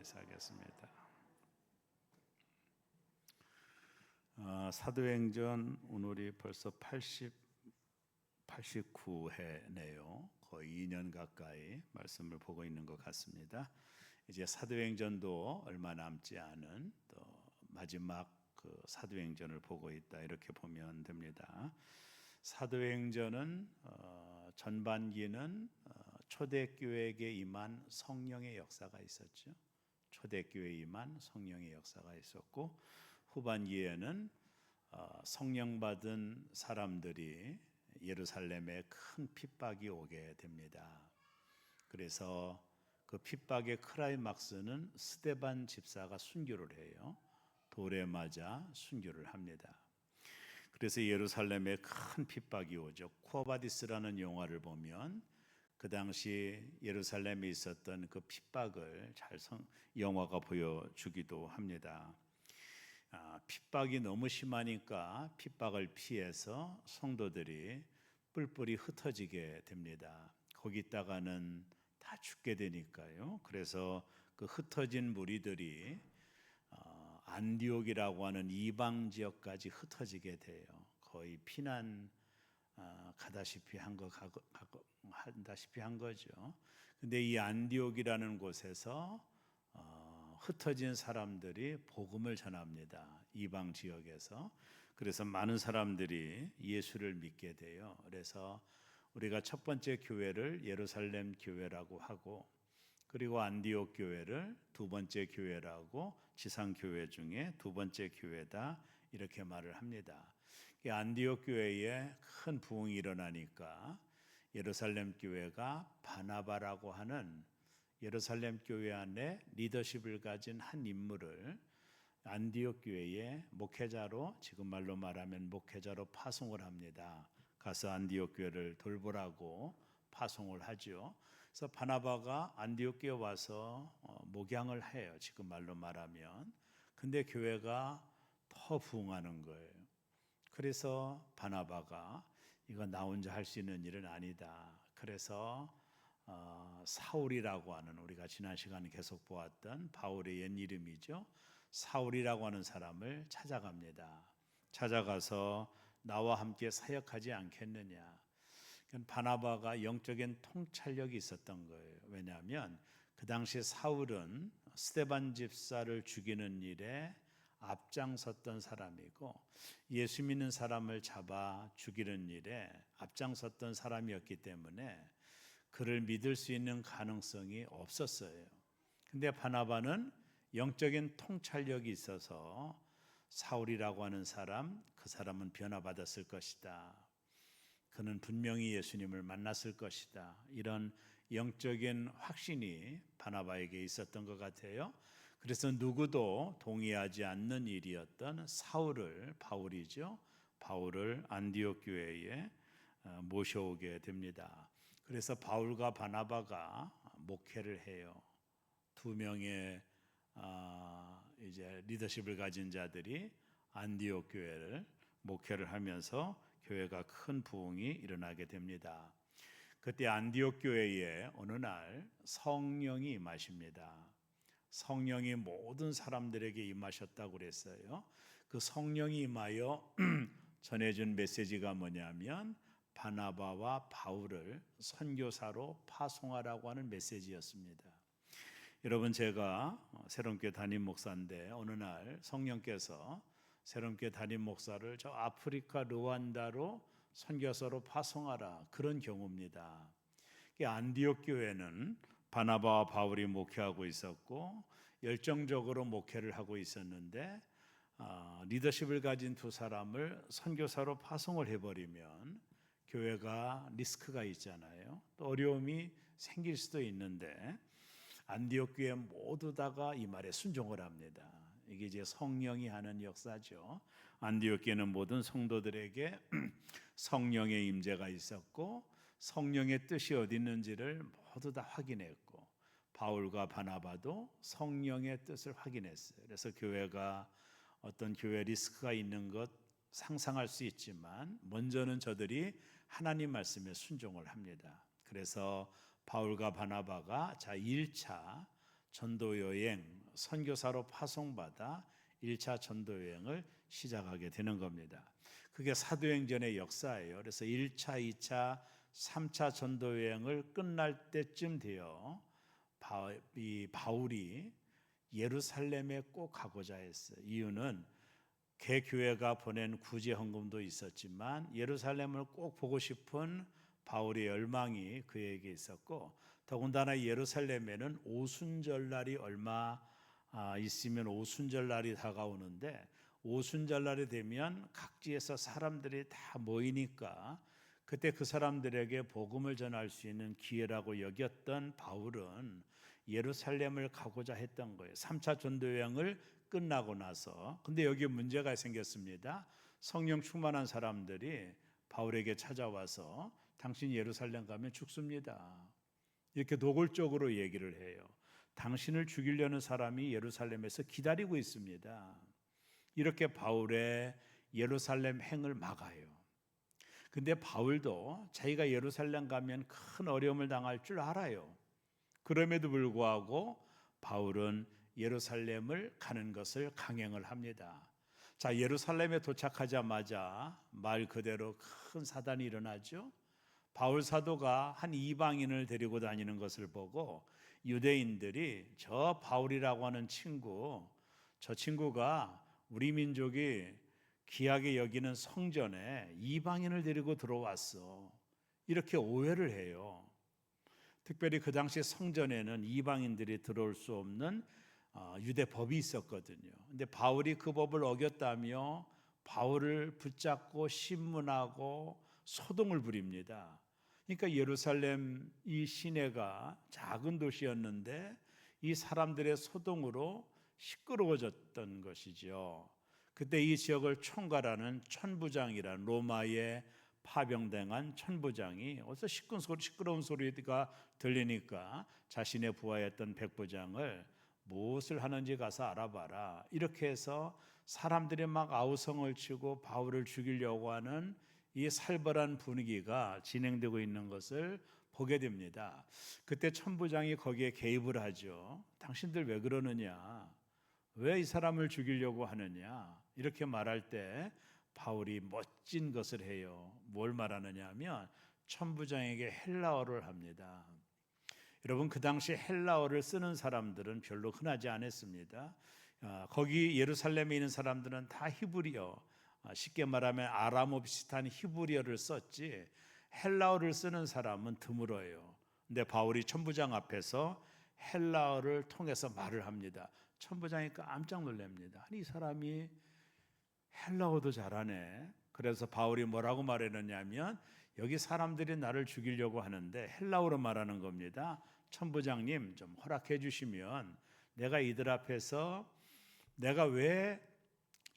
인사하겠습니다. 사도행전 오늘이 벌써 89회네요. 거의 2년 가까이 말씀을 보고 있는 것 같습니다. 이제 사도행전도 얼마 남지 않은 또 마지막 사도행전을 보고 있다, 이렇게 보면 됩니다. 사도행전은 전반기는 초대교회에게 임한 성령의 역사가 있었죠. 초대교회에 임한 성령의 역사가 있었고, 후반기에는 성령 받은 사람들이 예루살렘에 큰 핍박이 오게 됩니다. 그래서 그 핍박의 클라이막스는 스데반 집사가 순교를 해요. 돌에 맞아 순교를 합니다. 그래서 예루살렘에 큰 핍박이 오죠. 쿠어바디스라는 영화를 보면 그 당시 예루살렘에 있었던 그 핍박을 영화가 보여주기도 합니다. 핍박이 너무 심하니까 핍박을 피해서 성도들이 뿔뿔이 흩어지게 됩니다. 거기다가는 다 죽게 되니까요. 그래서 그 흩어진 무리들이 안디옥이라고 하는 이방 지역까지 흩어지게 돼요. 거의 피난 가다시피 한 거죠. 근데 이 안디옥이라는 곳에서 흩어진 사람들이 복음을 전합니다. 이방 지역에서. 그래서 많은 사람들이 예수를 믿게 돼요. 그래서 우리가 첫 번째 교회를 예루살렘 교회라고 하고, 그리고 안디옥 교회를 두 번째 교회라고, 지상 교회 중에 두 번째 교회다, 이렇게 말을 합니다. 안디옥 교회에 큰 부흥이 일어나니까 예루살렘 교회가 바나바라고 하는 예루살렘 교회 안에 리더십을 가진 한 인물을 안디옥 교회의 목회자로, 지금 말로 말하면 목회자로 파송을 합니다. 가서 안디옥 교회를 돌보라고 파송을 하죠. 그래서 바나바가 안디옥 교회에 와서 목양을 해요. 지금 말로 말하면. 근데 교회가 더 부흥하는 거예요. 그래서 바나바가 이거 나 혼자 할 수 있는 일은 아니다. 그래서 사울이라고 하는, 우리가 지난 시간에 계속 보았던 바울의 옛 이름이죠. 사울이라고 하는 사람을 찾아갑니다. 찾아가서 나와 함께 사역하지 않겠느냐. 바나바가 영적인 통찰력이 있었던 거예요. 왜냐하면 그 당시 사울은 스데반 집사를 죽이는 일에 앞장섰던 사람이고, 예수 믿는 사람을 잡아 죽이는 일에 앞장섰던 사람이었기 때문에 그를 믿을 수 있는 가능성이 없었어요. 근데 바나바는 영적인 통찰력이 있어서 사울이라고 하는 사람, 그 사람은 변화받았을 것이다. 그는 분명히 예수님을 만났을 것이다. 이런 영적인 확신이 바나바에게 있었던 것 같아요. 그래서 누구도 동의하지 않는 일이었던 바울을 안디옥 교회에 모셔오게 됩니다. 그래서 바울과 바나바가 목회를 해요. 두 명의 이제 리더십을 가진 자들이 안디옥 교회를 목회를 하면서 교회가 큰 부흥이 일어나게 됩니다. 그때 안디옥 교회에 어느 날 성령이 임하십니다. 성령이 모든 사람들에게 임하셨다고 그랬어요. 그 성령이 임하여 전해준 메시지가 뭐냐면 바나바와 바울을 선교사로 파송하라고 하는 메시지였습니다. 여러분, 제가 새롬교회 담임 목사인데 어느 날 성령께서 새롬교회 담임 목사를 저 아프리카 르완다로 선교사로 파송하라, 그런 경우입니다. 안디옥 교회는 바나바와 바울이 목회하고 있었고 열정적으로 목회를 하고 있었는데 리더십을 가진 두 사람을 선교사로 파송을 해버리면 교회가 리스크가 있잖아요. 또 어려움이 생길 수도 있는데 안디옥 교회 모두 다가 이 말에 순종을 합니다. 이게 이제 성령이 하는 역사죠. 안디옥 교회는 모든 성도들에게 성령의 임재가 있었고 성령의 뜻이 어디 있는지를 모두 다 확인했고, 바울과 바나바도 성령의 뜻을 확인했어요. 그래서 교회가 어떤 교회 리스크가 있는 것 상상할 수 있지만 먼저는 저들이 하나님 말씀에 순종을 합니다. 그래서 바울과 바나바가 1차 전도 여행, 선교사로 파송받아 1차 전도 여행을 시작하게 되는 겁니다. 그게 사도행전의 역사예요. 그래서 1차, 2차, 3차 전도 여행을 끝날 때쯤 되어 바울이 예루살렘에 꼭 가고자 했어요. 이유는 개교회가 보낸 구제 헌금도 있었지만 예루살렘을 꼭 보고 싶은 바울의 열망이 그에게 있었고, 더군다나 예루살렘에는 오순절날이 얼마 있으면 오순절날이 다가오는데, 오순절날이 되면 각지에서 사람들이 다 모이니까 그때 그 사람들에게 복음을 전할 수 있는 기회라고 여겼던 바울은 예루살렘을 가고자 했던 거예요. 3차 전도 여행을 끝나고 나서. 근데 여기에 문제가 생겼습니다. 성령 충만한 사람들이 바울에게 찾아와서 당신 예루살렘 가면 죽습니다, 이렇게 노골적으로 얘기를 해요. 당신을 죽이려는 사람이 예루살렘에서 기다리고 있습니다. 이렇게 바울의 예루살렘 행을 막아요. 근데 바울도 자기가 예루살렘 가면 큰 어려움을 당할 줄 알아요. 그럼에도 불구하고 바울은 예루살렘을 가는 것을 강행을 합니다. 자, 예루살렘에 도착하자마자 말 그대로 큰 사단이 일어나죠. 바울 사도가 한 이방인을 데리고 다니는 것을 보고 유대인들이 저 바울이라고 하는 친구, 저 친구가 우리 민족이 귀하게 여기는 성전에 이방인을 데리고 들어왔어, 이렇게 오해를 해요. 특별히 그 당시 성전에는 이방인들이 들어올 수 없는 유대 법이 있었거든요. 근데 바울이 그 법을 어겼다며 바울을 붙잡고 신문하고 소동을 부립니다. 그러니까 예루살렘 이 시내가 작은 도시였는데 이 사람들의 소동으로 시끄러워졌던 것이죠. 그때 이 지역을 총괄하는 천부장이라는 로마의 파병당한 천부장이 어디서 시끄러운 소리가 들리니까 자신의 부하였던 백부장을 무엇을 하는지 가서 알아봐라, 이렇게 해서 사람들이 막 아우성을 치고 바울을 죽이려고 하는 이 살벌한 분위기가 진행되고 있는 것을 보게 됩니다. 그때 천부장이 거기에 개입을 하죠. 당신들 왜 그러느냐, 왜 이 사람을 죽이려고 하느냐, 이렇게 말할 때 바울이 멋진 것을 해요. 뭘 말하느냐 하면 천부장에게 헬라어를 합니다. 여러분, 그 당시 헬라어를 쓰는 사람들은 별로 흔하지 않았습니다. 거기 예루살렘에 있는 사람들은 다 히브리어, 쉽게 말하면 아람어 비슷한 히브리어를 썼지 헬라어를 쓰는 사람은 드물어요. 근데 바울이 천부장 앞에서 헬라어를 통해서 말을 합니다. 천부장이 깜짝 놀랍니다. 아니, 이 사람이 헬라어도 잘하네. 그래서 바울이 뭐라고 말했느냐면, 여기 사람들이 나를 죽이려고 하는데 헬라어로 말하는 겁니다. 천부장님, 좀 허락해 주시면 내가 이들 앞에서 내가 왜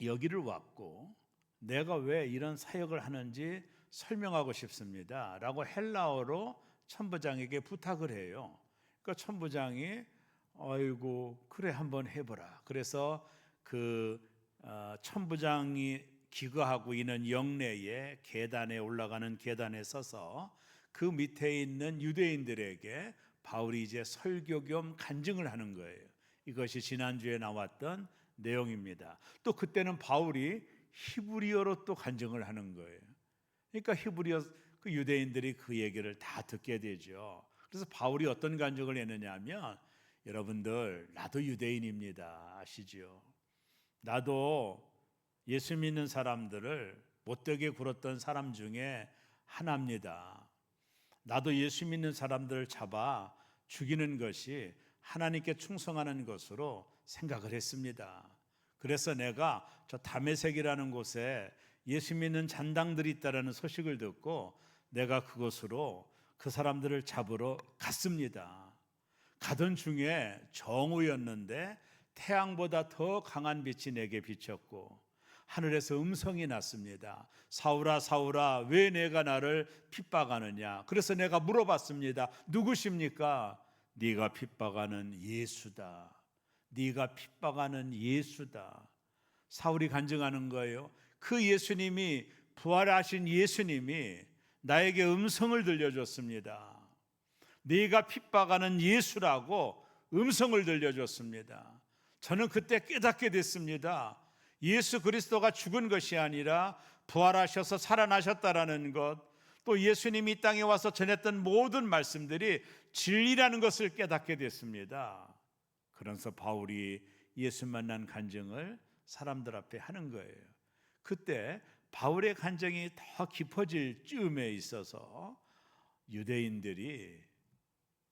여기를 왔고 내가 왜 이런 사역을 하는지 설명하고 싶습니다 라고 헬라어로 천부장에게 부탁을 해요. 그러니까 천부장이 아이고 그래 한번 해보라. 그래서 그 천부장이 기거하고 있는 영내에 계단에 올라가는 계단에 서서 그 밑에 있는 유대인들에게 바울이 이제 설교 겸 간증을 하는 거예요. 이것이 지난주에 나왔던 내용입니다. 또 그때는 바울이 히브리어로 또 간증을 하는 거예요. 그러니까 히브리어 그 유대인들이 그 얘기를 다 듣게 되죠. 그래서 바울이 어떤 간증을 했느냐 하면, 여러분들 나도 유대인입니다, 아시죠? 나도 예수 믿는 사람들을 못되게 굴었던 사람 중에 하나입니다. 나도 예수 믿는 사람들을 잡아 죽이는 것이 하나님께 충성하는 것으로 생각을 했습니다. 그래서 내가 저 다메섹이라는 곳에 예수 믿는 잔당들이 있다는 소식을 듣고 내가 그곳으로 그 사람들을 잡으러 갔습니다. 가던 중에 정오였는데 태양보다 더 강한 빛이 내게 비쳤고 하늘에서 음성이 났습니다. 사울아 사울아, 왜 내가 나를 핍박하느냐. 그래서 내가 물어봤습니다. 누구십니까? 네가 핍박하는 예수다. 네가 핍박하는 예수다. 사울이 간증하는 거예요. 그 예수님이, 부활하신 예수님이 나에게 음성을 들려줬습니다. 네가 핍박하는 예수라고 음성을 들려줬습니다. 저는 그때 깨닫게 됐습니다. 예수 그리스도가 죽은 것이 아니라 부활하셔서 살아나셨다라는 것, 또 예수님이 이 땅에 와서 전했던 모든 말씀들이 진리라는 것을 깨닫게 됐습니다. 그래서 바울이 예수 만난 간증을 사람들 앞에 하는 거예요. 그때 바울의 간증이 더 깊어질 즈음에 있어서 유대인들이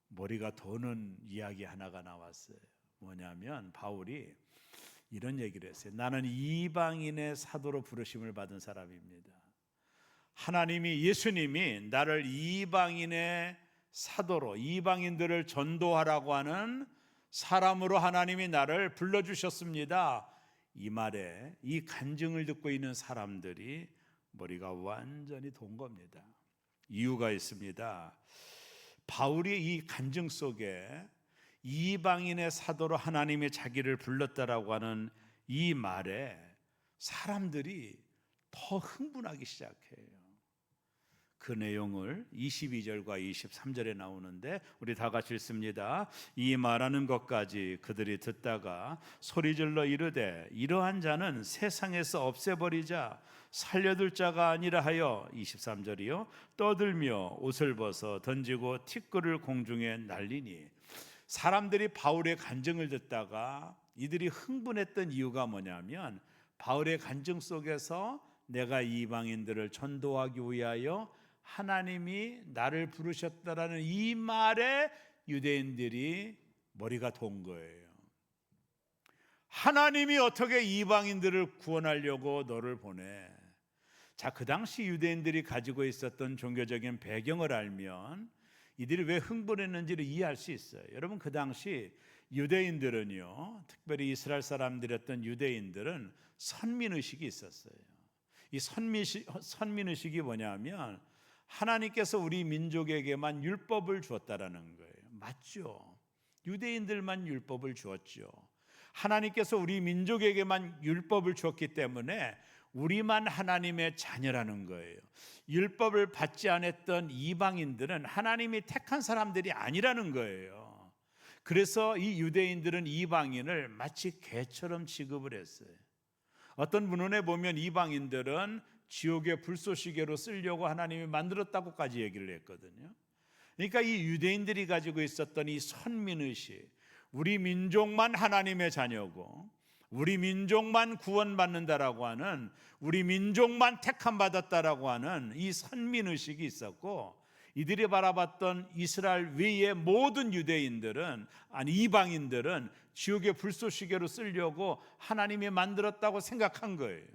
머리가 도는 이야기 하나가 나왔어요. 뭐냐면 바울이 이런 얘기를 했어요. 나는 이방인의 사도로 부르심을 받은 사람입니다. 하나님이, 예수님이 나를 이방인의 사도로, 이방인들을 전도하라고 하는 사람으로 하나님이 나를 불러주셨습니다. 이 말에, 이 간증을 듣고 있는 사람들이 머리가 완전히 돈 겁니다. 이유가 있습니다. 바울이 이 간증 속에 이방인의 사도로 하나님이 자기를 불렀다라고 하는 이 말에 사람들이 더 흥분하기 시작해요. 그 내용을 22절과 23절에 나오는데 우리 다 같이 읽습니다. 이 말하는 것까지 그들이 듣다가 소리질러 이르되 이러한 자는 세상에서 없애버리자, 살려둘 자가 아니라 하여 23절이요 떠들며 옷을 벗어 던지고 티끌을 공중에 날리니. 사람들이 바울의 간증을 듣다가 이들이 흥분했던 이유가 뭐냐면 바울의 간증 속에서 내가 이방인들을 전도하기 위하여 하나님이 나를 부르셨다라는 이 말에 유대인들이 머리가 돈 거예요. 하나님이 어떻게 이방인들을 구원하려고 너를 보내? 자, 그 당시 유대인들이 가지고 있었던 종교적인 배경을 알면 이들이 왜 흥분했는지를 이해할 수 있어요. 여러분, 그 당시 유대인들은요, 특별히 이스라엘 사람들이었던 유대인들은 선민의식이 있었어요. 이 선민의식이 뭐냐면 하나님께서 우리 민족에게만 율법을 주었다라는 거예요. 맞죠? 유대인들만 율법을 주었죠. 하나님께서 우리 민족에게만 율법을 주었기 때문에 우리만 하나님의 자녀라는 거예요. 율법을 받지 않았던 이방인들은 하나님이 택한 사람들이 아니라는 거예요. 그래서 이 유대인들은 이방인을 마치 개처럼 취급을 했어요. 어떤 문헌에 보면 이방인들은 지옥의 불쏘시개로 쓰려고 하나님이 만들었다고까지 얘기를 했거든요. 그러니까 이 유대인들이 가지고 있었던 이 선민의식, 우리 민족만 하나님의 자녀고 우리 민족만 구원받는다라고 하는, 우리 민족만 택함받았다라고 하는 이 선민의식이 있었고, 이들이 바라봤던 이스라엘 외의 모든 유대인들은, 아니 이방인들은 지옥의 불쏘시개로 쓰려고 하나님이 만들었다고 생각한 거예요.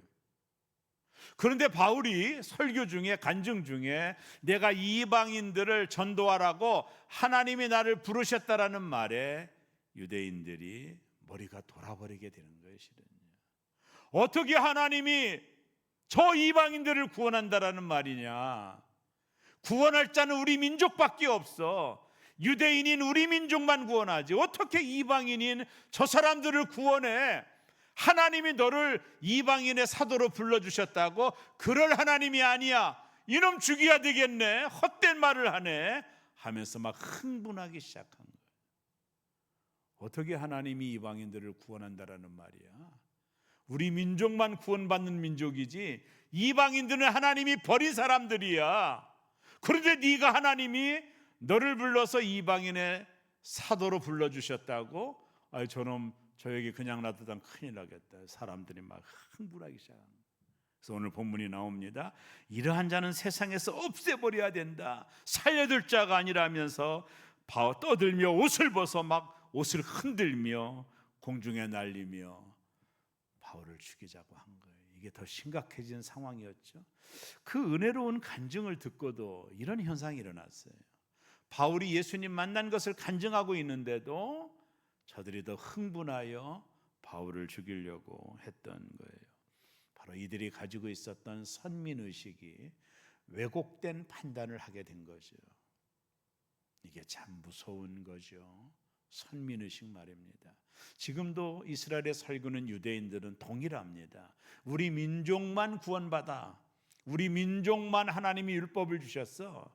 그런데 바울이 설교 중에, 간증 중에 내가 이방인들을 전도하라고 하나님이 나를 부르셨다라는 말에 유대인들이 머리가 돌아버리게 되는 거예요. 실은요. 어떻게 하나님이 저 이방인들을 구원한다라는 말이냐? 구원할 자는 우리 민족밖에 없어. 유대인인 우리 민족만 구원하지 어떻게 이방인인 저 사람들을 구원해? 하나님이 너를 이방인의 사도로 불러주셨다고? 그럴 하나님이 아니야. 이놈 죽여야 되겠네. 헛된 말을 하네 하면서 막 흥분하기 시작한 거예요. 어떻게 하나님이 이방인들을 구원한다라는 말이야? 우리 민족만 구원받는 민족이지 이방인들은 하나님이 버린 사람들이야. 그런데 네가 하나님이 너를 불러서 이방인의 사도로 불러주셨다고? 아이 저놈 저에게 그냥 놔두면 큰일 나겠다. 사람들이 막 흥분하기 시작합니다. 그래서 오늘 본문이 나옵니다. 이러한 자는 세상에서 없애버려야 된다. 살려둘 자가 아니라면서 떠들며 옷을 벗어 막 옷을 흔들며 공중에 날리며 바울을 죽이자고 한 거예요. 이게 더 심각해진 상황이었죠. 그 은혜로운 간증을 듣고도 이런 현상이 일어났어요. 바울이 예수님 만난 것을 간증하고 있는데도 저들이 더 흥분하여 바울을 죽이려고 했던 거예요. 바로 이들이 가지고 있었던 선민의식이 왜곡된 판단을 하게 된 거죠. 이게 참 무서운 거죠. 선민의식 말입니다. 지금도 이스라엘에 살고는 유대인들은 동일합니다. 우리 민족만 구원받아, 우리 민족만 하나님이 율법을 주셨어,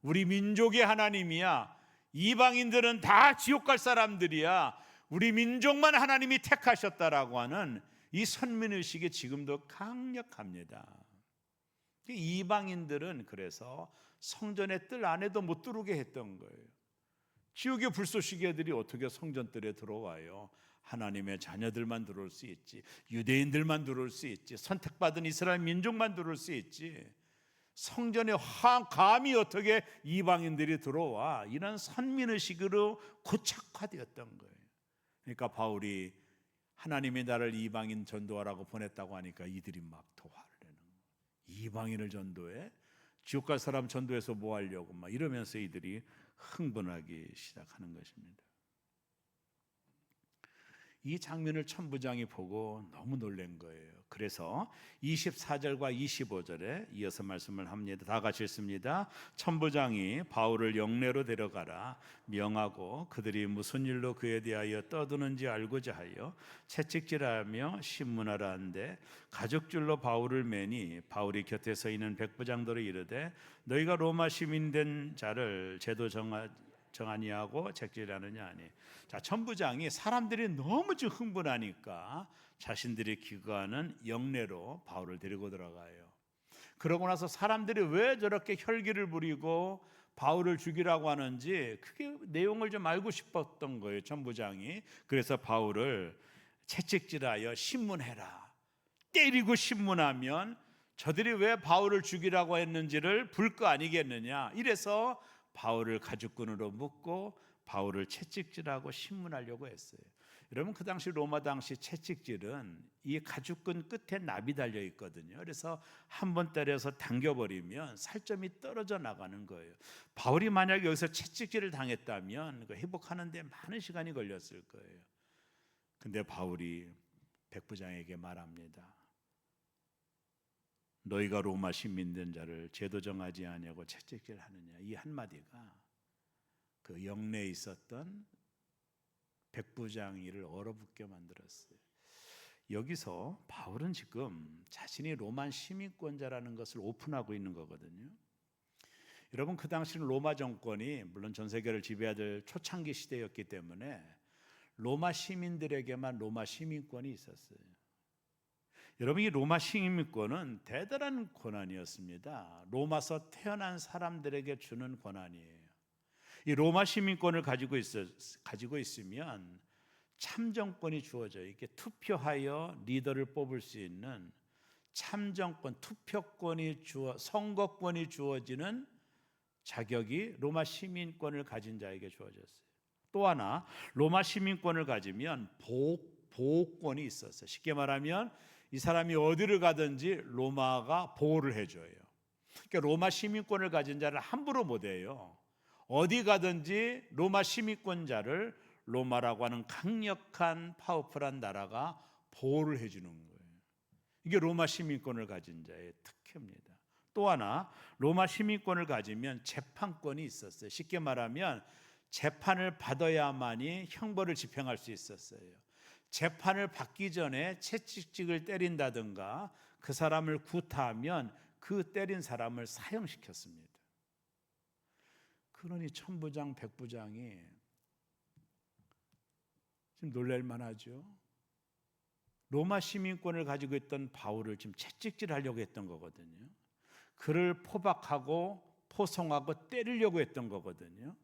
우리 민족의 하나님이야, 이방인들은 다 지옥 갈 사람들이야, 우리 민족만 하나님이 택하셨다라고 하는 이 선민의식이 지금도 강력합니다. 이방인들은 그래서 성전의 뜰 안에도 못 들어오게 했던 거예요. 지옥의 불쏘시개들이 어떻게 성전뜰에 들어와요? 하나님의 자녀들만 들어올 수 있지, 유대인들만 들어올 수 있지, 선택받은 이스라엘 민족만 들어올 수 있지, 성전에 감히 어떻게 이방인들이 들어와? 이런 선민의식으로 고착화되었던 거예요. 그러니까 바울이 하나님이 나를 이방인 전도하라고 보냈다고 하니까 이들이 막 토화를 내는 거예요. 이방인을 전도해? 지옥 갈 사람 전도해서 뭐 하려고 막 이러면서 이들이 흥분하기 시작하는 것입니다. 이 장면을 천부장이 보고 너무 놀란 거예요. 그래서 24절과 25절에 이어서 말씀을 합니다. 다 같이 읽습니다. 천부장이 바울을 영내로 데려가라 명하고 그들이 무슨 일로 그에 대하여 떠드는지 알고자 하여 채찍질하며 신문하라 한데 가죽줄로 바울을 매니 바울이 곁에 서 있는 백부장들을 이르되 너희가 로마 시민 된 자를 제도 정하니하고 채찍질하느냐 하니. 자, 천부장이 사람들이 너무 지금 흥분하니까 자신들이 기거하는 영내로 바울을 데리고 들어가요. 그러고 나서 사람들이 왜 저렇게 혈기를 부리고 바울을 죽이라고 하는지 그게 내용을 좀 알고 싶었던 거예요, 천부장이. 그래서 바울을 채찍질하여 신문해라. 때리고 신문하면 저들이 왜 바울을 죽이라고 했는지를 볼 거 아니겠느냐. 이래서 바울을 가죽끈으로 묶고 바울을 채찍질하고 신문하려고 했어요. 여러분, 그 당시 로마 당시 채찍질은 이 가죽끈 끝에 납이 달려 있거든요. 그래서 한번 때려서 당겨버리면 살점이 떨어져 나가는 거예요. 바울이 만약에 여기서 채찍질을 당했다면 회복하는 데 많은 시간이 걸렸을 거예요. 근데 바울이 백부장에게 말합니다. 너희가 로마 시민 된 자를 제도 정하지 아니하고 채찍질하느냐. 이 한마디가 그 영내에 있었던 백부장이를 얼어붙게 만들었어요. 여기서 바울은 지금 자신이 로마 시민권자라는 것을 오픈하고 있는 거거든요. 여러분, 그 당시는 로마 정권이 물론 전 세계를 지배하던 초창기 시대였기 때문에 로마 시민들에게만 로마 시민권이 있었어요. 여러분, 이 로마 시민권은 대단한 권한이었습니다. 로마서 태어난 사람들에게 주는 권한이에요. 이 로마 시민권을 가지고 있으면 참정권이 주어져요. 이렇게 투표하여 리더를 뽑을 수 있는 참정권, 투표권이 선거권이 주어지는 자격이 로마 시민권을 가진 자에게 주어졌어요. 또 하나, 로마 시민권을 가지면 보호권이 있었어요. 쉽게 말하면 이 사람이 어디를 가든지 로마가 보호를 해줘요. 그러니까 로마 시민권을 가진 자를 함부로 못 해요. 어디 가든지 로마 시민권자를 로마라고 하는 강력한 파워풀한 나라가 보호를 해주는 거예요. 이게 로마 시민권을 가진 자의 특혜입니다. 또 하나, 로마 시민권을 가지면 재판권이 있었어요. 쉽게 말하면 재판을 받아야만이 형벌을 집행할 수 있었어요. 재판을 받기 전에 채찍질을 때린다든가 그 사람을 구타하면 그 때린 사람을 사형시켰습니다. 그러니 천부장, 백부장이 지금 놀랄만하죠. 로마 시민권을 가지고 있던 바울을 지금 채찍질하려고 했던 거거든요. 그를 포박하고 포성하고 때리려고 했던 거거든요.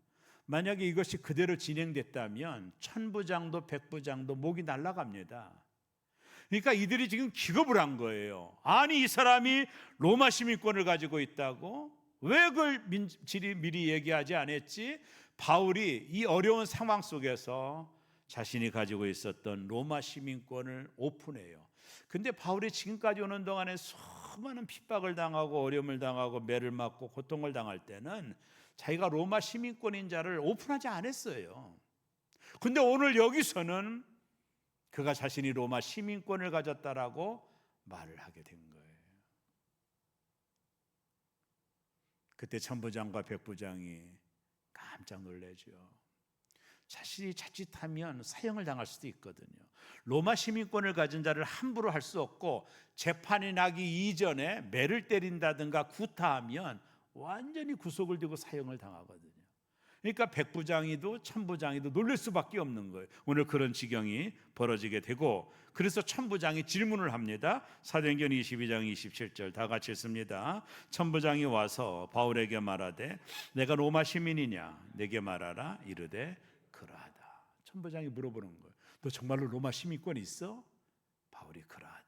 만약에 이것이 그대로 진행됐다면 천부장도 백부장도 목이 날아갑니다. 그러니까 이들이 지금 기겁을 한 거예요. 아니, 이 사람이 로마 시민권을 가지고 있다고? 왜 그걸 미리 얘기하지 않았지? 바울이 이 어려운 상황 속에서 자신이 가지고 있었던 로마 시민권을 오픈해요. 근데 바울이 지금까지 오는 동안에 수많은 핍박을 당하고 어려움을 당하고 매를 맞고 고통을 당할 때는 자기가 로마 시민권인 자를 오픈하지 않았어요. 근데 오늘 여기서는 그가 자신이 로마 시민권을 가졌다라고 말을 하게 된 거예요. 그때 천부장과 백부장이 깜짝 놀라죠. 자신이 자칫하면 사형을 당할 수도 있거든요. 로마 시민권을 가진 자를 함부로 할 수 없고 재판이 나기 이전에 매를 때린다든가 구타하면 완전히 구속을 되고 사형을 당하거든요. 그러니까 백부장이도 천부장이도 놀랄 수밖에 없는 거예요. 오늘 그런 지경이 벌어지게 되고, 그래서 천부장이 질문을 합니다. 사도행전 22장 27절 다 같이 읽습니다. 천부장이 와서 바울에게 말하되 내가 로마 시민이냐 내게 말하라. 이르되 그러하다. 천부장이 물어보는 거예요. 너 정말로 로마 시민권이 있어? 바울이 그러하다.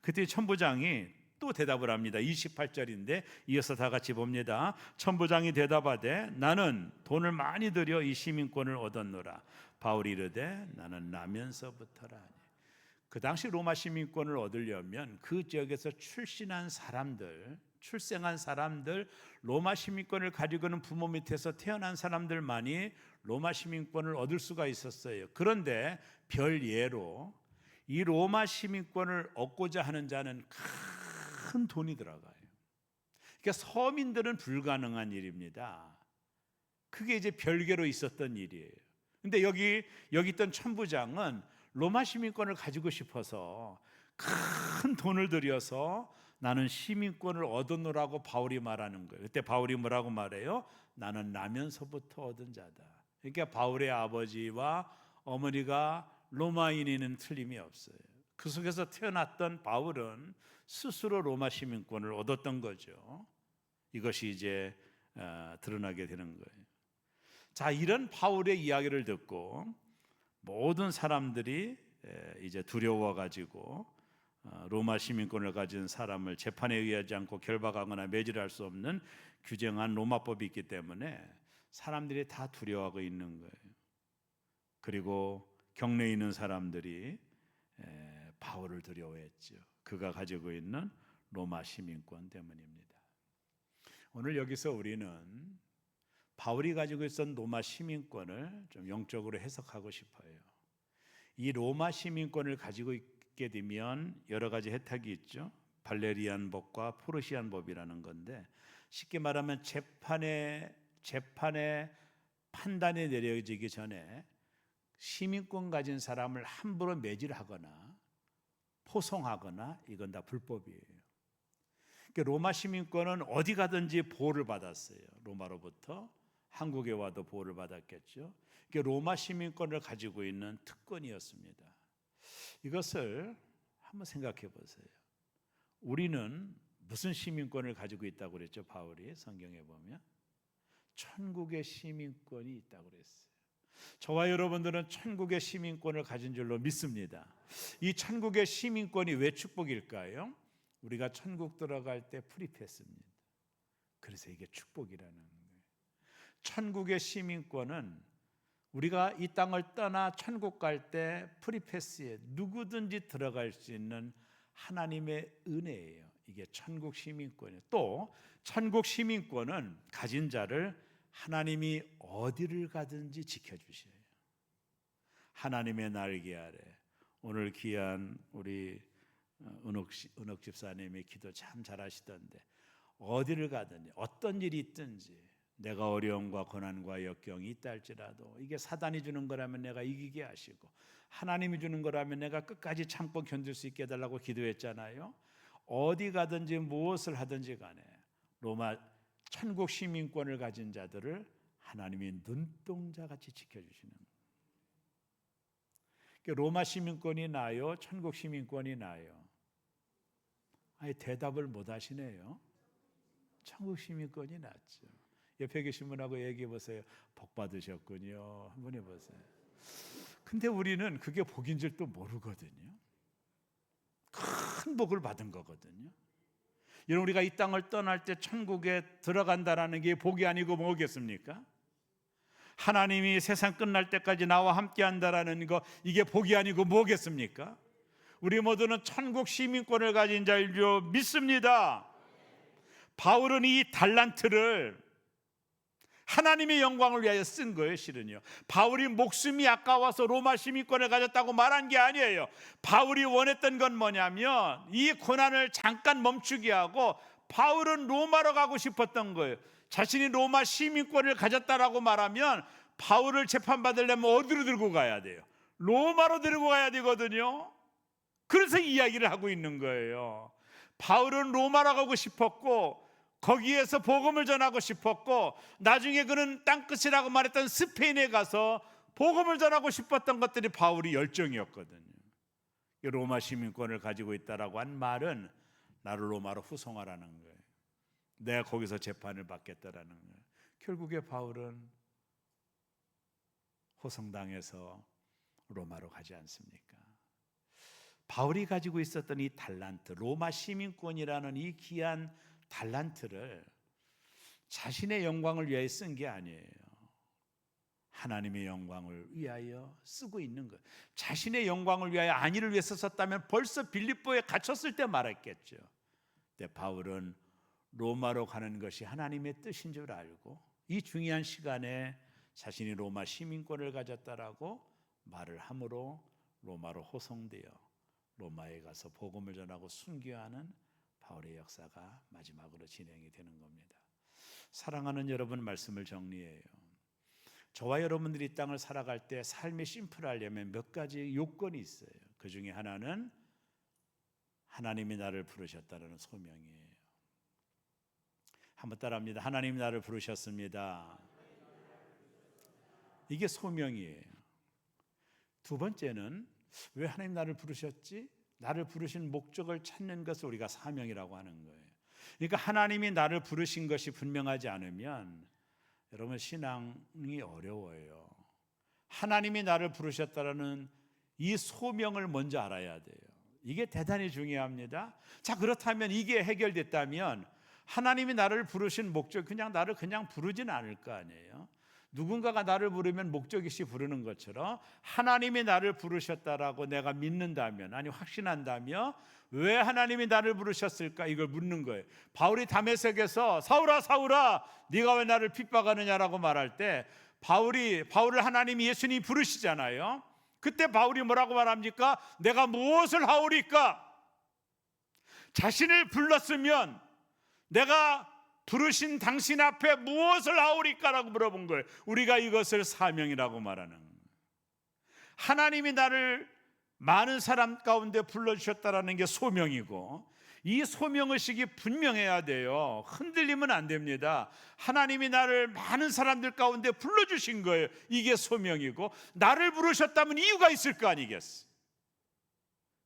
그때 천부장이 또 대답을 합니다. 28절인데 이어서 다 같이 봅니다. 천부장이 대답하되 나는 돈을 많이 들여 이 시민권을 얻었노라. 바울이 이르되 나는 나면서부터라 하니. 그 당시 로마 시민권을 얻으려면 그 지역에서 출생한 사람들, 로마 시민권을 가지고는 부모 밑에서 태어난 사람들만이 로마 시민권을 얻을 수가 있었어요. 그런데 별 예로 이 로마 시민권을 얻고자 하는 자는 큰 돈이 들어가요. 그러니까 서민들은 불가능한 일입니다. 그게 이제 별개로 있었던 일이에요. 근데 여기 있던 천부장은 로마 시민권을 가지고 싶어서 큰 돈을 들여서 나는 시민권을 얻었노라고 바울이 말하는 거예요. 그때 바울이 뭐라고 말해요? 나는 나면서부터 얻은 자다. 그러니까 바울의 아버지와 어머니가 로마인이는 틀림이 없어요. 그 속에서 태어났던 바울은 스스로 로마 시민권을 얻었던 거죠. 이것이 이제 드러나게 되는 거예요. 자, 이런 바울의 이야기를 듣고 모든 사람들이 이제 두려워 가지고 로마 시민권을 가진 사람을 재판에 의하지 않고 결박하거나 매질할 수 없는 규정한 로마법이 있기 때문에 사람들이 다 두려워하고 있는 거예요. 그리고 경내에 있는 사람들이 바울을 두려워했죠. 그가 가지고 있는 로마 시민권 때문입니다. 오늘 여기서 우리는 바울이 가지고 있었던 로마 시민권을 좀 영적으로 해석하고 싶어요. 이 로마 시민권을 가지고 있게 되면 여러 가지 혜택이 있죠. 발레리안 법과 포르시안 법이라는 건데, 쉽게 말하면 재판에 판단이 내려지기 전에 시민권 가진 사람을 함부로 매질하거나 포송하거나 이건 다 불법이에요. 그러니까 로마 시민권은 어디 가든지 보호를 받았어요. 로마로부터 한국에 와도 보호를 받았겠죠. 그러니까 로마 시민권을 가지고 있는 특권이었습니다. 이것을 한번 생각해 보세요. 우리는 무슨 시민권을 가지고 있다고 그랬죠? 바울이 성경에 보면 천국의 시민권이 있다고 그랬어요. 저와 여러분들은 천국의 시민권을 가진 줄로 믿습니다. 이 천국의 시민권이 왜 축복일까요? 우리가 천국 들어갈 때 프리패스입니다. 그래서 이게 축복이라는 거예요. 천국의 시민권은 우리가 이 땅을 떠나 천국 갈 때 프리패스에 누구든지 들어갈 수 있는 하나님의 은혜예요. 이게 천국 시민권이에요. 또 천국 시민권은 가진 자를 하나님이 어디를 가든지 지켜주셔요. 하나님의 날개 아래. 오늘 귀한 우리 은옥 집사님이 기도 참 잘하시던데, 어디를 가든지 어떤 일이 있든지 내가 어려움과 고난과 역경이 있다 할지라도 이게 사단이 주는 거라면 내가 이기게 하시고 하나님이 주는 거라면 내가 끝까지 참고 견딜 수 있게 해달라고 기도했잖아요. 어디 가든지 무엇을 하든지 간에 로마 천국 시민권을 가진 자들을 하나님이 눈동자같이 지켜주시는 거예요. 로마 시민권이 나요? 천국 시민권이 나요? 아니, 대답을 못 하시네요. 천국 시민권이 낫죠. 옆에 계신 분하고 얘기해 보세요. 복 받으셨군요. 한번 해보세요. 근데 우리는 그게 복인 줄도 모르거든요. 큰 복을 받은 거거든요. 여러분, 우리가 이 땅을 떠날 때 천국에 들어간다라는 게 복이 아니고 뭐겠습니까? 하나님이 세상 끝날 때까지 나와 함께 한다라는 거, 이게 복이 아니고 뭐겠습니까? 우리 모두는 천국 시민권을 가진 자인 줄 믿습니다. 바울은 이 달란트를 하나님의 영광을 위하여 쓴 거예요. 실은요, 바울이 목숨이 아까워서 로마 시민권을 가졌다고 말한 게 아니에요. 바울이 원했던 건 뭐냐면 이 고난을 잠깐 멈추게 하고 바울은 로마로 가고 싶었던 거예요. 자신이 로마 시민권을 가졌다라고 말하면 바울을 재판받으려면 어디로 들고 가야 돼요? 로마로 들고 가야 되거든요. 그래서 이야기를 하고 있는 거예요. 바울은 로마로 가고 싶었고 거기에서 복음을 전하고 싶었고, 나중에 그는 땅끝이라고 말했던 스페인에 가서 복음을 전하고 싶었던 것들이 바울이 열정이었거든요. 로마 시민권을 가지고 있다라고 한 말은 나를 로마로 후송하라는 거예요. 내가 거기서 재판을 받겠다라는 거예요. 결국에 바울은 호송당해서 로마로 가지 않습니까? 바울이 가지고 있었던 이 달란트, 로마 시민권이라는 이 귀한 달란트를 자신의 영광을 위하여 쓴 게 아니에요. 하나님의 영광을 위하여 쓰고 있는 거예요. 자신의 영광을 위하여 안위를 위해서 썼다면 벌써 빌립보에 갇혔을 때 말했겠죠. 근데 바울은 로마로 가는 것이 하나님의 뜻인 줄 알고 이 중요한 시간에 자신이 로마 시민권을 가졌다라고 말을 함으로 로마로 호송되어 로마에 가서 복음을 전하고 순교하는 바울의 역사가 마지막으로 진행이 되는 겁니다. 사랑하는 여러분, 말씀을 정리해요. 저와 여러분들이 이 땅을 살아갈 때 삶이 심플하려면 몇 가지 요건이 있어요. 그 중에 하나는 하나님이 나를 부르셨다는 소명이에요. 한번 따라합니다. 하나님이 나를 부르셨습니다. 이게 소명이에요. 두 번째는 왜 하나님 나를 부르셨지? 나를 부르신 목적을 찾는 것을 우리가 사명이라고 하는 거예요. 그러니까 하나님이 나를 부르신 것이 분명하지 않으면 여러분 신앙이 어려워요. 하나님이 나를 부르셨다라는 이 소명을 먼저 알아야 돼요. 이게 대단히 중요합니다. 자, 그렇다면 이게 해결됐다면 하나님이 나를 부르신 목적, 그냥 나를 그냥 부르진 않을 거 아니에요. 누군가가 나를 부르면 목적 있이 부르는 것처럼 하나님이 나를 부르셨다라고 내가 믿는다면, 아니 확신한다면 왜 하나님이 나를 부르셨을까? 이걸 묻는 거예요. 바울이 다메섹에서 사울아 사울아 네가 왜 나를 핍박하느냐라고 말할 때 바울을 하나님이 예수님이 부르시잖아요. 그때 바울이 뭐라고 말합니까? 내가 무엇을 하오리까? 자신을 불렀으면 내가 부르신 당신 앞에 무엇을 하오리까라고 물어본 거예요. 우리가 이것을 사명이라고 말하는 거예요. 하나님이 나를 많은 사람 가운데 불러주셨다라는 게 소명이고, 이 소명의식이 분명해야 돼요. 흔들리면 안 됩니다. 하나님이 나를 많은 사람들 가운데 불러주신 거예요. 이게 소명이고, 나를 부르셨다면 이유가 있을 거 아니겠어요?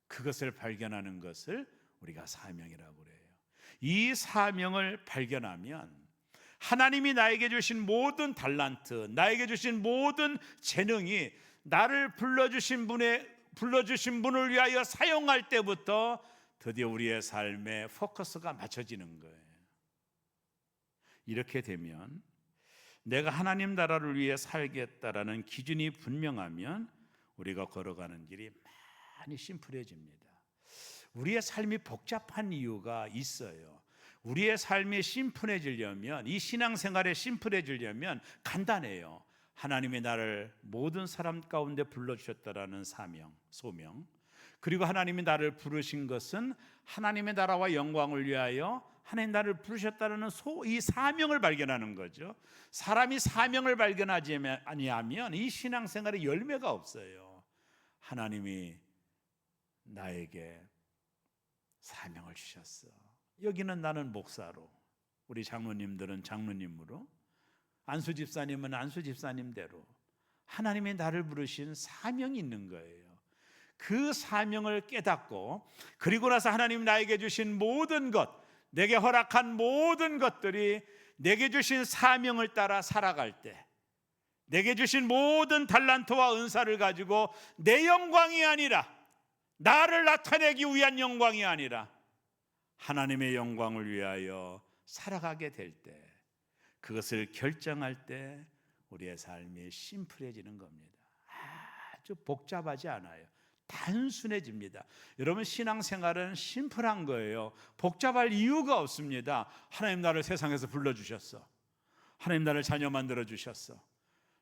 그것을 발견하는 것을 우리가 사명이라고 그래요. 이 사명을 발견하면 하나님이 나에게 주신 모든 달란트, 나에게 주신 모든 재능이 나를 불러주신 분을 위하여 사용할 때부터 드디어 우리의 삶에 포커스가 맞춰지는 거예요. 이렇게 되면 내가 하나님 나라를 위해 살겠다라는 기준이 분명하면 우리가 걸어가는 길이 많이 심플해집니다. 우리의 삶이 복잡한 이유가 있어요. 우리의 삶이 심플해지려면, 이 신앙생활에 심플해지려면 간단해요. 하나님이 나를 모든 사람 가운데 불러주셨다라는 사명, 소명, 그리고 하나님이 나를 부르신 것은 하나님의 나라와 영광을 위하여 하나님 나를 부르셨다는 이 사명을 발견하는 거죠. 사람이 사명을 발견하지 아니하면 이 신앙생활에 열매가 없어요. 하나님이 나에게 사명을 주셨어. 여기는 나는 목사로, 우리 장로님들은 장로님으로, 안수 집사님은 안수 집사님대로 하나님이 나를 부르신 사명이 있는 거예요. 그 사명을 깨닫고, 그리고 나서 하나님 나에게 주신 모든 것, 내게 허락한 모든 것들이 내게 주신 사명을 따라 살아갈 때, 내게 주신 모든 달란트와 은사를 가지고 내 영광이 아니라, 나를 나타내기 위한 영광이 아니라 하나님의 영광을 위하여 살아가게 될 때, 그것을 결정할 때 우리의 삶이 심플해지는 겁니다. 아주 복잡하지 않아요. 단순해집니다. 여러분, 신앙생활은 심플한 거예요. 복잡할 이유가 없습니다. 하나님 나를 세상에서 불러주셨어. 하나님 나를 자녀 만들어주셨어.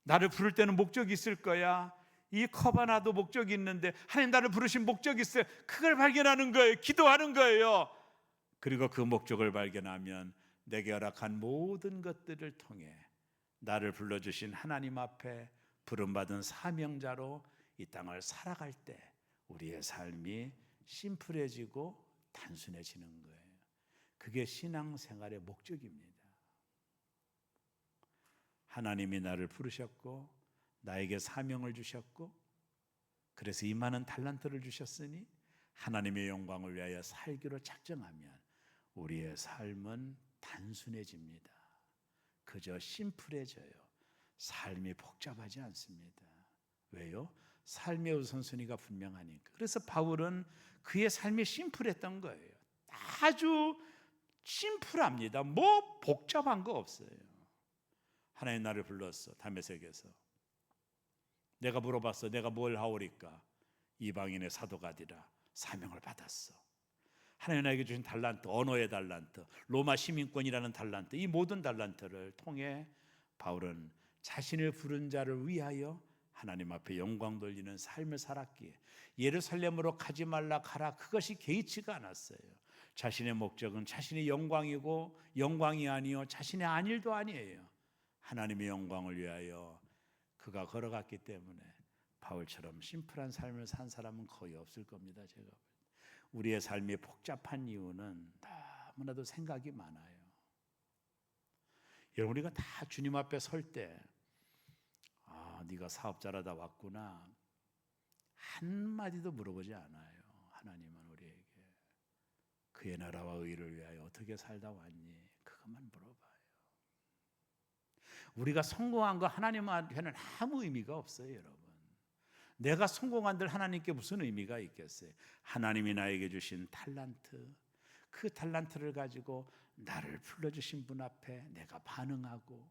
나를 부를 때는 목적이 있을 거야. 이 컵 하나도 목적이 있는데 하나님 나를 부르신 목적이 있어요. 그걸 발견하는 거예요. 기도하는 거예요. 그리고 그 목적을 발견하면 내게 허락한 모든 것들을 통해 나를 불러주신 하나님 앞에 부름받은 사명자로 이 땅을 살아갈 때 우리의 삶이 심플해지고 단순해지는 거예요. 그게 신앙생활의 목적입니다. 하나님이 나를 부르셨고 나에게 사명을 주셨고 그래서 이 많은 달란트를 주셨으니 하나님의 영광을 위하여 살기로 작정하면 우리의 삶은 단순해집니다. 그저 심플해져요. 삶이 복잡하지 않습니다. 왜요? 삶의 우선순위가 분명하니까. 그래서 바울은 그의 삶이 심플했던 거예요. 아주 심플합니다. 뭐 복잡한 거 없어요. 하나님 나를 불렀어. 다메섹에서 내가 물어봤어. 내가 뭘 하오리까? 이방인의 사도가 되라. 사명을 받았어. 하나님 나에게 주신 달란트, 언어의 달란트, 로마 시민권이라는 달란트, 이 모든 달란트를 통해 바울은 자신을 부른 자를 위하여 하나님 앞에 영광 돌리는 삶을 살았기에 예루살렘으로 가지 말라 가라 그것이 개의치가 않았어요. 자신의 목적은 자신의 영광이고 영광이 아니요 자신의 안일도 아니에요. 하나님의 영광을 위하여 그가 걸어갔기 때문에 바울처럼 심플한 삶을 산 사람은 거의 없을 겁니다. 제가 우리의 삶이 복잡한 이유는 너무나도 생각이 많아요. 여러분 우리가 다 주님 앞에 설 때 네가 사업자라다 왔구나 한마디도 물어보지 않아요. 하나님은 우리에게 그의 나라와 의를 위하여 어떻게 살다 왔니? 그것만 물어봐요. 우리가 성공한 거 하나님한테는 아무 의미가 없어요. 여러분 내가 성공한들 하나님께 무슨 의미가 있겠어요? 하나님이 나에게 주신 달란트, 그 달란트를 가지고 나를 불러주신 분 앞에 내가 반응하고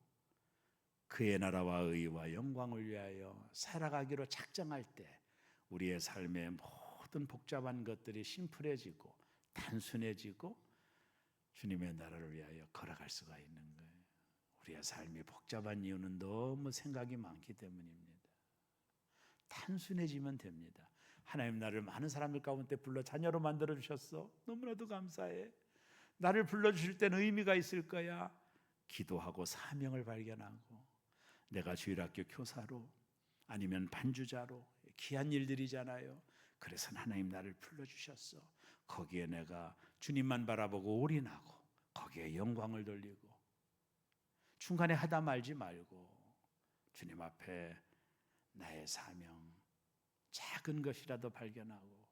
그의 나라와 의와 영광을 위하여 살아가기로 작정할 때 우리의 삶의 모든 복잡한 것들이 심플해지고 단순해지고 주님의 나라를 위하여 걸어갈 수가 있는 거예요. 우리의 삶이 복잡한 이유는 너무 생각이 많기 때문입니다. 단순해지면 됩니다. 하나님 나를 많은 사람들 가운데 불러 자녀로 만들어 주셨어. 너무나도 감사해. 나를 불러주실 때는 의미가 있을 거야. 기도하고 사명을 발견하고 내가 주일학교 교사로 아니면 반주자로 귀한 일들이잖아요. 그래서 하나님 나를 불러주셨어. 거기에 내가 주님만 바라보고 올인하고 거기에 영광을 돌리고 중간에 하다 말지 말고 주님 앞에 나의 사명 작은 것이라도 발견하고 그래요.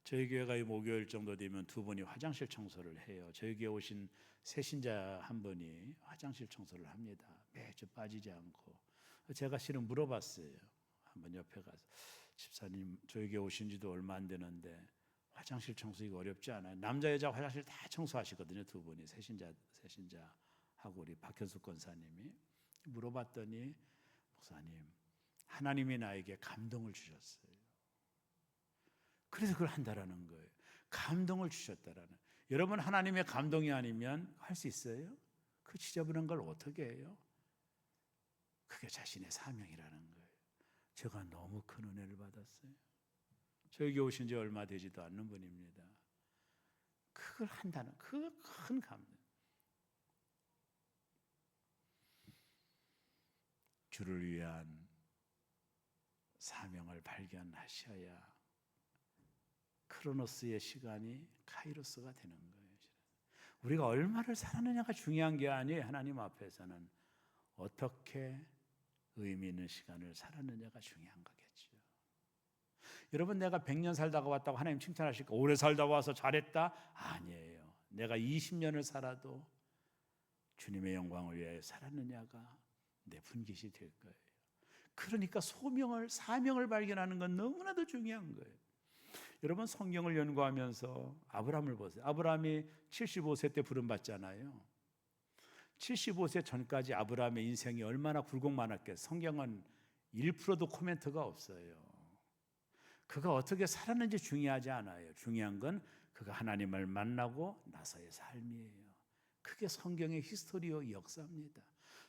저희 교회가 목요일 정도 되면 두 분이 화장실 청소를 해요. 저희 교회 오신 새신자 한 분이 화장실 청소를 합니다. 매주 빠지지 않고. 제가 실은 물어봤어요. 한번 옆에 가서 집사님 저희 교회 오신 지도 얼마 안 되는데 화장실 청소가 어렵지 않아요? 남자 여자 화장실 다 청소하시거든요. 두 분이 새신자하고 우리 박현숙 권사님이. 물어봤더니 목사님 하나님이 나에게 감동을 주셨어요. 그래서 그걸 한다라는 거예요. 감동을 주셨다라는. 여러분 하나님의 감동이 아니면 할 수 있어요? 그 지저분한 걸 어떻게 해요? 그게 자신의 사명이라는 거예요. 제가 너무 큰 은혜를 받았어요. 저에게 오신 지 얼마 되지도 않는 분입니다. 그걸 한다는 그 큰 감동. 주를 위한 사명을 발견하셔야 크로노스의 시간이 카이로스가 되는 거예요. 우리가 얼마를 살았느냐가 중요한 게 아니에요. 하나님 앞에서는 어떻게 의미 있는 시간을 살았느냐가 중요한 거겠죠. 여러분 내가 100년 살다가 왔다고 하나님 칭찬하실까? 오래 살다 와서 잘했다? 아니에요. 내가 20년을 살아도 주님의 영광을 위해 살았느냐가 내 분깃이 될 거예요. 그러니까 사명을 발견하는 건 너무나도 중요한 거예요. 여러분 성경을 연구하면서 아브라함을 보세요. 아브라함이 75세 때 부름받잖아요. 75세 전까지 아브라함의 인생이 얼마나 굴곡많았겠어요. 성경은 1%도 코멘트가 없어요. 그가 어떻게 살았는지 중요하지 않아요. 중요한 건 그가 하나님을 만나고 나서의 삶이에요. 그게 성경의 히스토리오 역사입니다.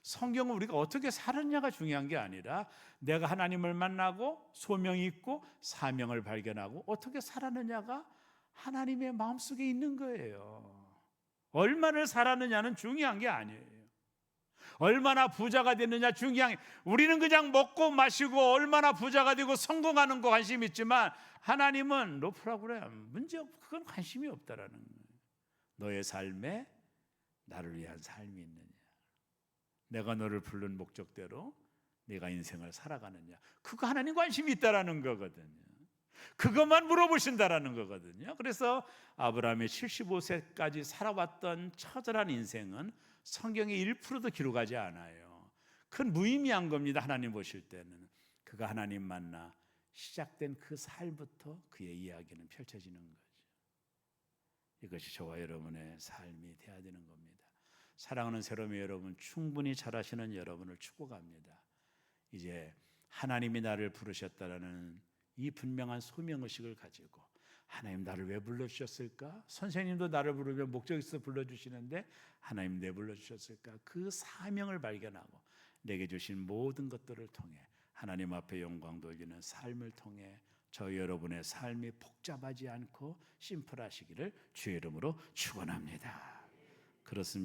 성경은 우리가 어떻게 살았냐가 중요한 게 아니라 내가 하나님을 만나고 소명이 있고 사명을 발견하고 어떻게 살았느냐가 하나님의 마음속에 있는 거예요. 얼마를 살았느냐는 중요한 게 아니에요. 얼마나 부자가 됐느냐 중요한 게, 우리는 그냥 먹고 마시고 얼마나 부자가 되고 성공하는 거 관심 있지만 하나님은 노 프로그램 문제 없고 그건 관심이 없다라는 거예요. 너의 삶에 나를 위한 삶이 있느냐? 내가 너를 부른 목적대로 네가 인생을 살아가느냐? 그거 하나님 관심이 있다라는 거거든요. 그것만 물어보신다라는 거거든요. 그래서 아브라함이 75세까지 살아왔던 처절한 인생은 성경에 1%도 기록하지 않아요. 큰 무의미한 겁니다. 하나님 보실 때는. 그가 하나님 만나 시작된 그 삶부터 그의 이야기는 펼쳐지는 거죠. 이것이 저와 여러분의 삶이 되어야 되는 겁니다. 사랑하는 새로미 여러분, 충분히 잘하시는 여러분을 축복합니다. 이제 하나님이 나를 부르셨다라는 이 분명한 소명의식을 가지고, 하나님 나를 왜 불러주셨을까? 선생님도 나를 부르면 목적 있어 불러주시는데 하나님 왜 불러주셨을까? 그 사명을 발견하고 내게 주신 모든 것들을 통해 하나님 앞에 영광 돌리는 삶을 통해 저 여러분의 삶이 복잡하지 않고 심플하시기를 주의 이름으로 축원합니다. 그렇습니다.